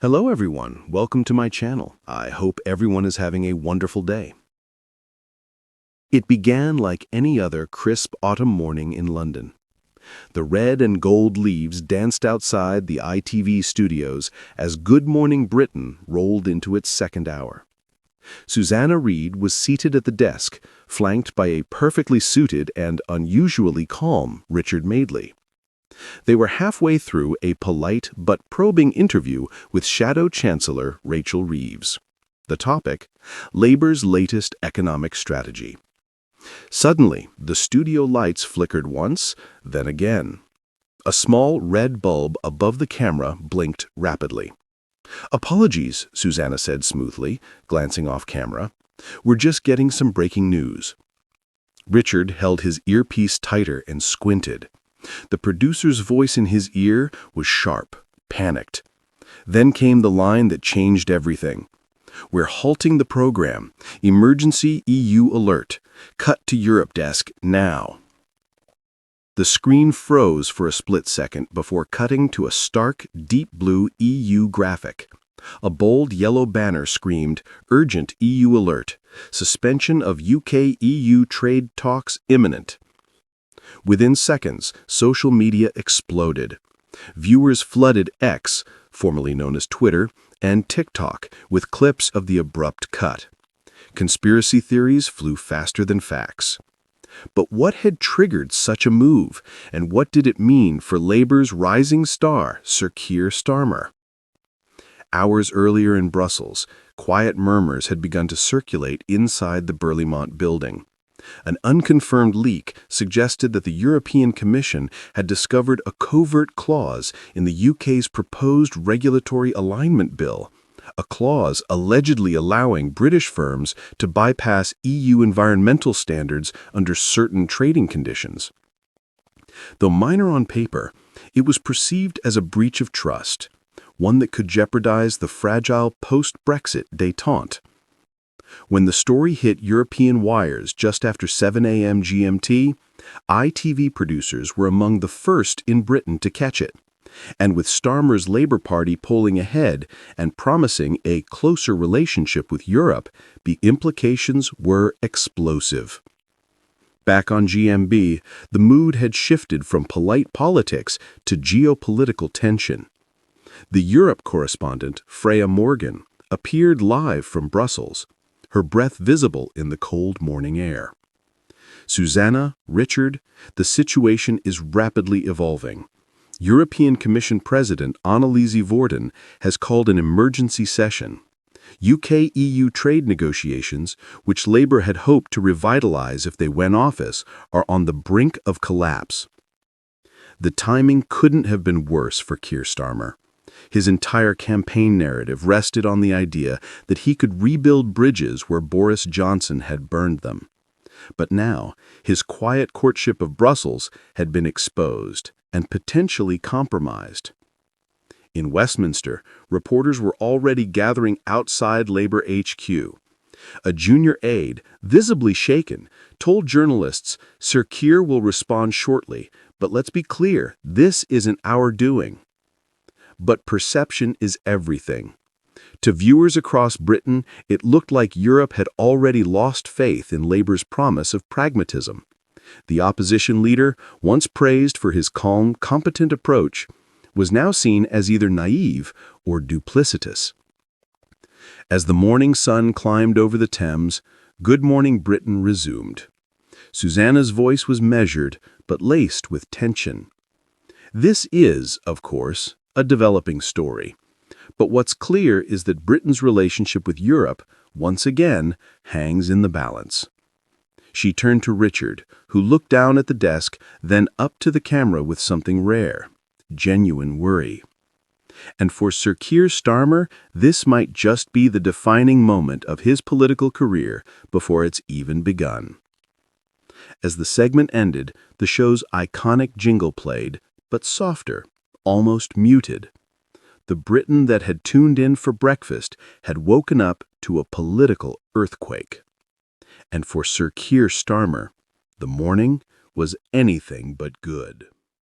Hello everyone, welcome to my channel. I hope everyone is having a wonderful day. It began like any other crisp autumn morning in London. The red and gold leaves danced outside the ITV studios as Good Morning Britain rolled into its second hour. Susanna Reid was seated at the desk, flanked by a perfectly suited and unusually calm Richard Madeley. They were halfway through a polite but probing interview with Shadow Chancellor Rachel Reeves. The topic, Labour's latest economic strategy. Suddenly, the studio lights flickered once, then again. A small red bulb above the camera blinked rapidly. "Apologies," Susanna said smoothly, glancing off camera. "We're just getting some breaking news." Richard held his earpiece tighter and squinted. The producer's voice in his ear was sharp, panicked. Then came the line that changed everything. "We're halting the program. Emergency EU alert. Cut to Europe desk now." The screen froze for a split second before cutting to a stark, deep blue EU graphic. A bold yellow banner screamed, "Urgent EU alert. Suspension of UK-EU trade talks imminent." Within seconds, social media exploded. Viewers flooded X, formerly known as Twitter, and TikTok with clips of the abrupt cut. Conspiracy theories flew faster than facts. But what had triggered such a move, and what did it mean for Labour's rising star, Sir Keir Starmer? Hours earlier in Brussels, quiet murmurs had begun to circulate inside the Berlaymont building. An unconfirmed leak suggested that the European Commission had discovered a covert clause in the UK's proposed regulatory alignment bill, a clause allegedly allowing British firms to bypass EU environmental standards under certain trading conditions. Though minor on paper, it was perceived as a breach of trust, one that could jeopardize the fragile post-Brexit détente. When the story hit European wires just after 7 a.m. GMT, ITV producers were among the first in Britain to catch it. And with Starmer's Labour Party polling ahead and promising a closer relationship with Europe, the implications were explosive. Back on GMB, the mood had shifted from polite politics to geopolitical tension. The Europe correspondent, Freya Morgan, appeared live from Brussels, her breath visible in the cold morning air. "Susanna, Richard, the situation is rapidly evolving. European Commission President Anneliese Vorden has called an emergency session. UK-EU trade negotiations, which Labour had hoped to revitalize if they win office, are on the brink of collapse." The timing couldn't have been worse for Keir Starmer. His entire campaign narrative rested on the idea that he could rebuild bridges where Boris Johnson had burned them. But now, his quiet courtship of Brussels had been exposed and potentially compromised. In Westminster, reporters were already gathering outside Labour HQ. A junior aide, visibly shaken, told journalists, "Sir Keir will respond shortly, but let's be clear, this isn't our doing." But perception is everything. To viewers across Britain, it looked like Europe had already lost faith in Labour's promise of pragmatism. The opposition leader, once praised for his calm, competent approach, was now seen as either naive or duplicitous. As the morning sun climbed over the Thames, Good Morning Britain resumed. Susanna's voice was measured, but laced with tension. This is, of course, a developing story. But what's clear is that Britain's relationship with Europe, once again, hangs in the balance. She turned to Richard, who looked down at the desk, then up to the camera with something rare, genuine worry. And for Sir Keir Starmer, this might just be the defining moment of his political career before it's even begun. As the segment ended, the show's iconic jingle played, but softer, almost muted. The Britain that had tuned in for breakfast had woken up to a political earthquake. And for Sir Keir Starmer, the morning was anything but good.